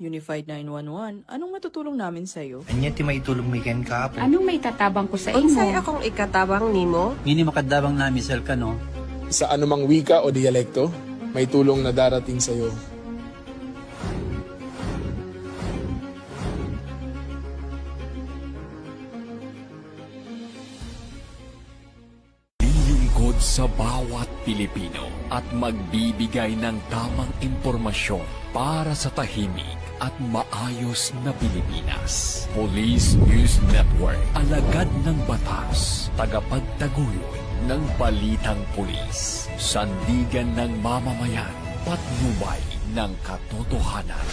Unified 911, anong matutulong namin sa'yo? Anya ti maitulong mi ken kapo. Anong may tatabang ko sa Unsay imo? akong ikatabang nimo? Ngini makadabang na misal ka no. Sa anumang wika o dialekto, may tulong na darating sa iyo. Lilingkod sa bawat Pilipino at magbibigay ng tamang impormasyon para sa tahimik at maayos na Pilipinas. Police News Network, alagad ng batas, tagapagtaguyod ng balitang pulis, sandigan ng mamamayan, patnubay ng katotohanan.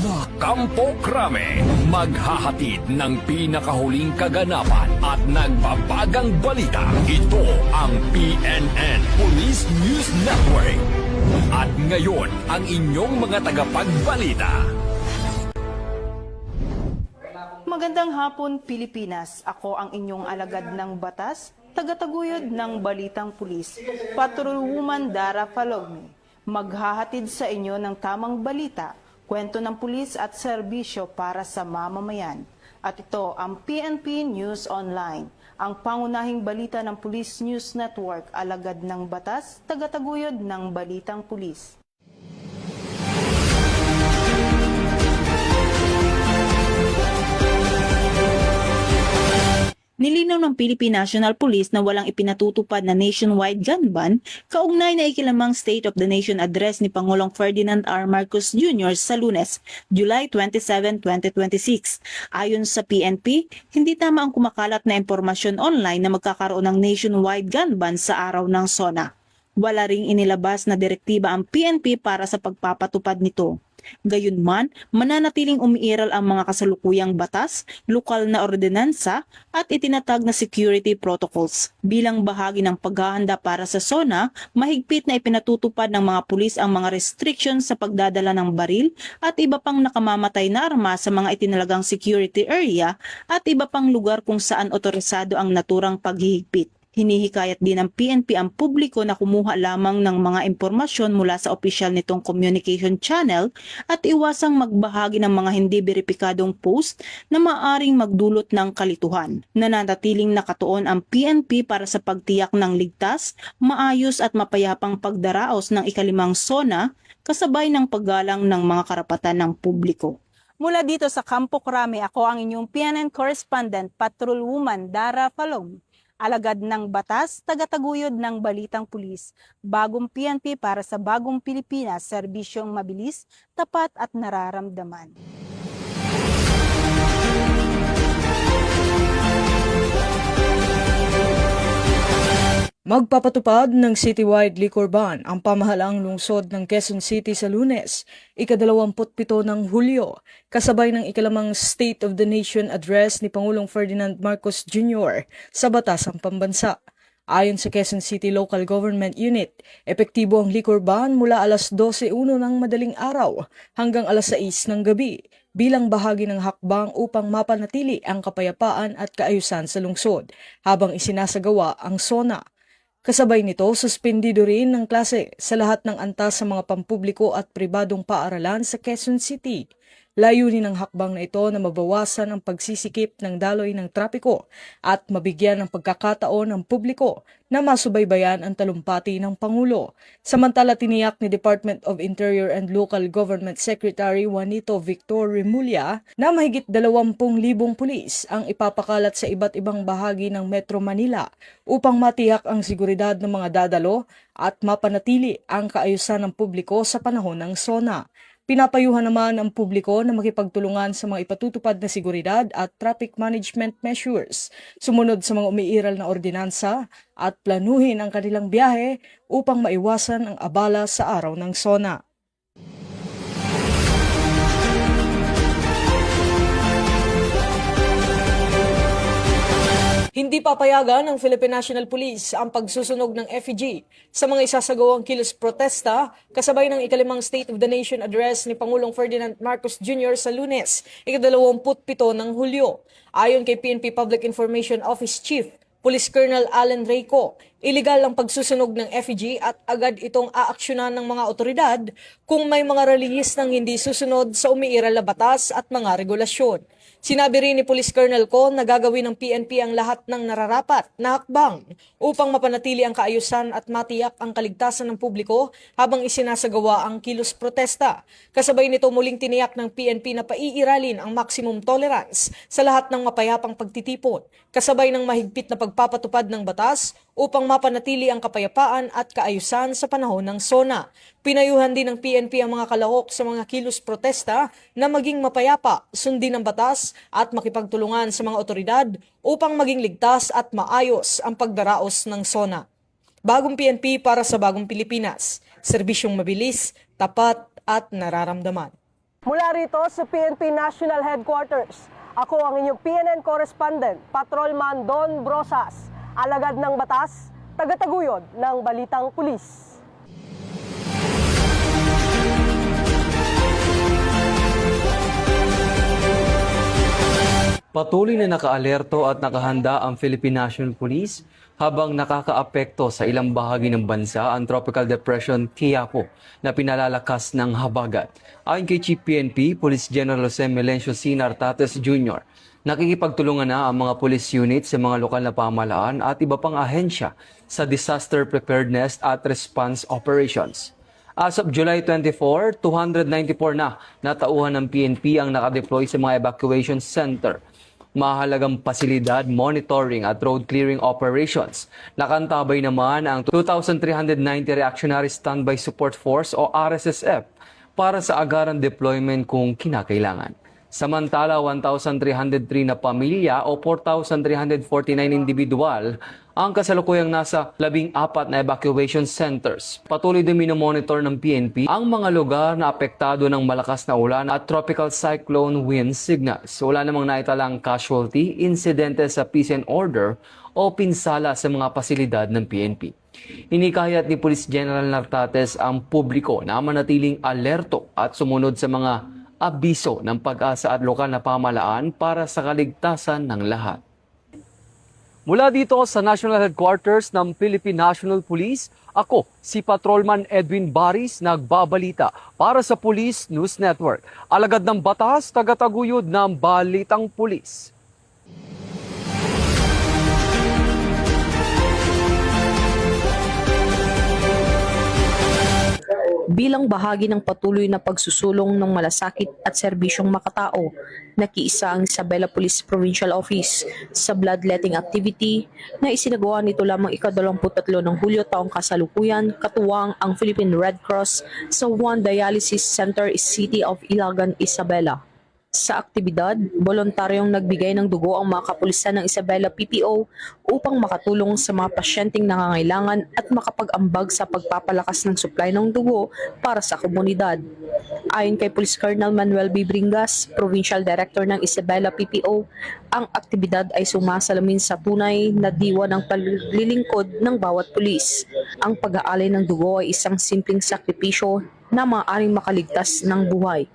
La Campo Crame, maghahatid ng pinakahuling kaganapan at nagbabagang balita. Ito ang PNN Police News Network. At ngayon, ang inyong mga tagapagbalita. Magandang hapon, Pilipinas. Ako ang inyong alagad ng batas, tagataguyod ng Balitang Pulis, Patrolwoman Dara Falogni. Maghahatid sa inyo ng tamang balita, kwento ng pulis at serbisyo para sa mamamayan. At ito ang PNP News Online, ang pangunahing balita ng Police News Network, alagad ng batas, tagataguyod ng Balitang Pulis. Nilinaw ng Philippine National Police na walang ipinatutupad na nationwide gun ban kaugnay na ikilamang State of the Nation address ni Pangulong Ferdinand R. Marcos Jr. sa Lunes, July 27, 2026. Ayon sa PNP, hindi tama ang kumakalat na impormasyon online na magkakaroon ng nationwide gun ban sa araw ng SONA. Wala ring inilabas na direktiba ang PNP para sa pagpapatupad nito. Gayunman, mananatiling umiiral ang mga kasalukuyang batas, lokal na ordinansa at itinatag na security protocols. Bilang bahagi ng paghahanda para sa SONA, mahigpit na ipinatutupad ng mga pulis ang mga restrictions sa pagdadala ng baril at iba pang nakamamatay na arma sa mga itinalagang security area at iba pang lugar kung saan otorisado ang naturang paghihigpit. Hinihikayat din ng PNP ang publiko na kumuha lamang ng mga impormasyon mula sa opisyal nitong communication channel at iwasang magbahagi ng mga hindi beripikadong post na maaring magdulot ng kalituhan. Nananatiling nakatuon ang PNP para sa pagtiyak ng ligtas, maayos at mapayapang pagdaraos ng ikalimang SONA kasabay ng paggalang ng mga karapatan ng publiko. Mula dito sa Campo Crame, ako ang inyong PNN correspondent, Patrolwoman Dara Falong. Alagad ng batas, tagataguyod ng Balitang Pulis, bagong PNP para sa bagong Pilipinas, serbisyong mabilis, tapat at nararamdaman. Magpapatupad ng citywide liquor ban ang pamahalaang lungsod ng Quezon City sa Lunes, ika-27 ng Hulyo, kasabay ng ikalamang State of the Nation address ni Pangulong Ferdinand Marcos Jr. sa Batasang Pambansa. Ayon sa Quezon City Local Government Unit, epektibo ang liquor ban mula alas 12:01 ng madaling araw hanggang alas 6 ng gabi bilang bahagi ng hakbang upang mapanatili ang kapayapaan at kaayusan sa lungsod habang isinasagawa ang SONA. Kasabay nito, suspendido rin ng klase sa lahat ng antas sa mga pampubliko at pribadong paaralan sa Quezon City. Layunin ng hakbang na ito na mabawasan ang pagsisikip ng daloy ng trapiko at mabigyan ng pagkakataon ng publiko na masubaybayan ang talumpati ng Pangulo. Samantala, tiniyak ni Department of Interior and Local Government Secretary Juanito Victor Remulla na mahigit 20,000 pulis ang ipapakalat sa iba't ibang bahagi ng Metro Manila upang matiyak ang seguridad ng mga dadalo at mapanatili ang kaayusan ng publiko sa panahon ng SONA. Pinapayuhan naman ang publiko na makipagtulungan sa mga ipatutupad na seguridad at traffic management measures, sumunod sa mga umiiral na ordinansa at planuhin ang kanilang biyahe upang maiwasan ang abala sa araw ng SONA. Hindi papayagan ng Philippine National Police ang pagsusunog ng effigy sa mga isasagawang kilos protesta kasabay ng ikalimang State of the Nation address ni Pangulong Ferdinand Marcos Jr. sa Lunes, ika-27 ng Hulyo. Ayon kay PNP Public Information Office Chief Police Colonel Alan Reyco, iligal ang pagsusunog ng effigy at agad itong aaksyonan ng mga otoridad kung may mga relihis ng hindi susunod sa umiiral na batas at mga regulasyon. Sinabi rin ni Police Colonel Co na gagawin ng PNP ang lahat ng nararapat na hakbang upang mapanatili ang kaayusan at matiyak ang kaligtasan ng publiko habang isinasagawa ang kilos protesta. Kasabay nito muling tiniyak ng PNP na paiiralin ang maximum tolerance sa lahat ng mapayapang pagtitipon, kasabay ng mahigpit na pagpapatupad ng batas upang mapanatili ang kapayapaan at kaayusan sa panahon ng SONA. Pinayuhan din ng PNP ang mga kalahok sa mga kilos protesta na maging mapayapa, sundin ang batas at makipagtulungan sa mga otoridad upang maging ligtas at maayos ang pagdaraos ng SONA. Bagong PNP para sa bagong Pilipinas. Serbisyong mabilis, tapat at nararamdaman. Mula rito sa PNP National Headquarters, ako ang inyong PNN correspondent, Patrolman Don Brosas, alagad ng batas, tagataguyod ng Balitang Pulis. Patuloy na nakaalerto at nakahanda ang Philippine National Police habang nakakaapekto sa ilang bahagi ng bansa ang Tropical Depression Quiapo na pinalalakas ng habagat. Ayon kay Chief PNP, Police General Jose Melencio C. Nartates Jr., nakikipagtulungan na ang mga police units sa mga lokal na pamahalaan at iba pang ahensya sa disaster preparedness at response operations. As of July 24, 294 na natauhan ng PNP ang nakadeploy sa mga evacuation center, mahalagang pasilidad, monitoring at road clearing operations. Nakantabay naman ang 2,390 Reactionary Standby Support Force o RSSF para sa agarang deployment kung kinakailangan. Samantala, 1,303 na pamilya o 4,349 individual ang kasalukuyang nasa 14 na evacuation centers. Patuloy din minomonitor ng PNP ang mga lugar na apektado ng malakas na ulan at tropical cyclone wind signals. Wala namang naitalang casualty, insidente sa peace and order o pinsala sa mga pasilidad ng PNP. Hinikayat ni Police General Nartates ang publiko na manatiling alerto at sumunod sa mga abiso ng pag-asa at lokal na pamahalaan para sa kaligtasan ng lahat. Mula dito sa National Headquarters ng Philippine National Police, ako si Patrolman Edwin Baris, nagbabalita para sa Police News Network. Alagad ng batas, tagataguyod ng Balitang Pulis. Bilang bahagi ng patuloy na pagsusulong ng malasakit at serbisyong makatao, nakiisa ang Isabela Police Provincial Office sa bloodletting activity na isinagawa nito lamang ika-23 ng Hulyo taong kasalukuyan, katuwang ang Philippine Red Cross sa One Dialysis Center, City of Ilagan, Isabela. Sa aktibidad, voluntaryong nagbigay ng dugo ang mga kapulisan ng Isabela PPO upang makatulong sa mga pasyenteng nangangailangan at makapag-ambag sa pagpapalakas ng supply ng dugo para sa komunidad. Ayon kay Police Colonel Manuel B. Bringas, Provincial Director ng Isabela PPO, ang aktibidad ay sumasalamin sa tunay na diwa ng paglilingkod ng bawat pulis. Ang pag-aalay ng dugo ay isang simpleng sakripisyo na maaaring makaligtas ng buhay.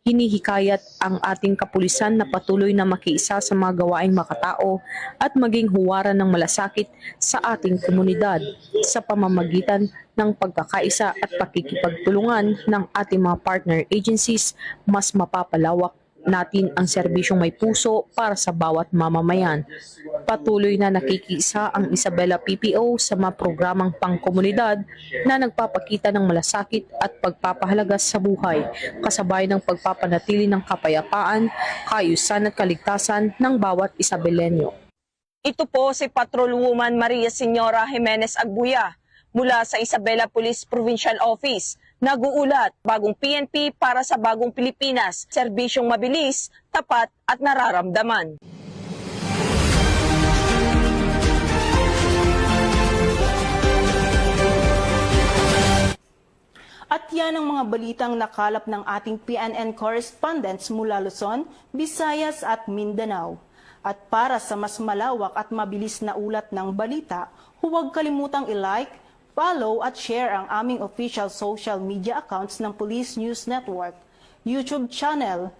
Hinihikayat ang ating kapulisan na patuloy na makiisa sa mga gawaing makatao at maging huwaran ng malasakit sa ating komunidad sa pamamagitan ng pagkakaisa at pakikipagtulungan ng ating mga partner agencies. Mas mapapalawak natin ang serbisyong may puso para sa bawat mamamayan. Patuloy na nakikiisa ang Isabela PPO sa mga programang pangkomunidad na nagpapakita ng malasakit at pagpapahalaga sa buhay, kasabay ng pagpapanatili ng kapayapaan, kaayusan at kaligtasan ng bawat Isabelenyo. Ito po si Patrolwoman Maria Señora Jimenez Agbuya mula sa Isabela Police Provincial Office. Nag-uulat, bagong PNP para sa bagong Pilipinas, serbisyong mabilis, tapat at nararamdaman. At yan ang mga balitang nakalap ng ating PNN correspondents mula Luzon, Visayas at Mindanao. At para sa mas malawak at mabilis na ulat ng balita, huwag kalimutang i-like, follow at share ang aming official social media accounts ng Police News Network, YouTube channel,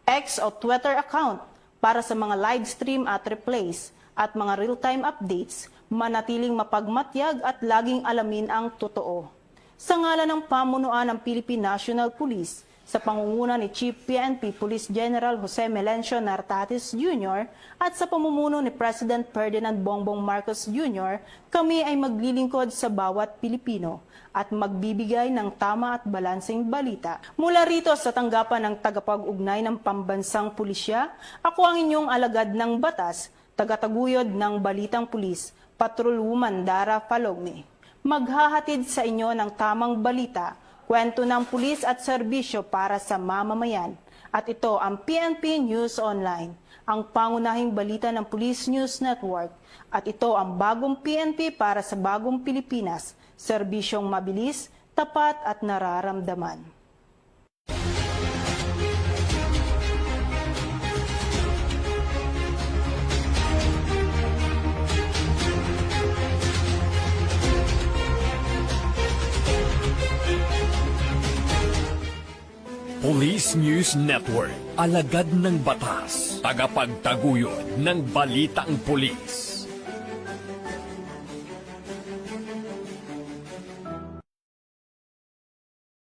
X o Twitter account para sa mga live stream at replays. at mga real-time updates, manatiling mapagmatyag at laging alamin ang totoo. Sa ngalan ng pamunuan ng Philippine National Police, sa pangunguna ni Chief PNP Police General Jose Melencio Nartates Jr. at sa pamumuno ni President Ferdinand Bongbong Marcos Jr., kami ay maglilingkod sa bawat Pilipino at magbibigay ng tama at balanseng balita. Mula rito sa tanggapan ng tagapag-ugnay ng Pambansang Pulisya, ako ang inyong alagad ng batas, tagataguyod ng Balitang Pulis, Patrolwoman Dara Falogme. Maghahatid sa inyo ng tamang balita, kwento ng pulis at serbisyo para sa mamamayan. At ito ang PNP News Online, ang pangunahing balita ng Police News Network. At ito ang bagong PNP para sa bagong Pilipinas, serbisyong mabilis, tapat at nararamdaman. Police News Network, alagad ng batas, tagapagtaguyod ng balitang pulis.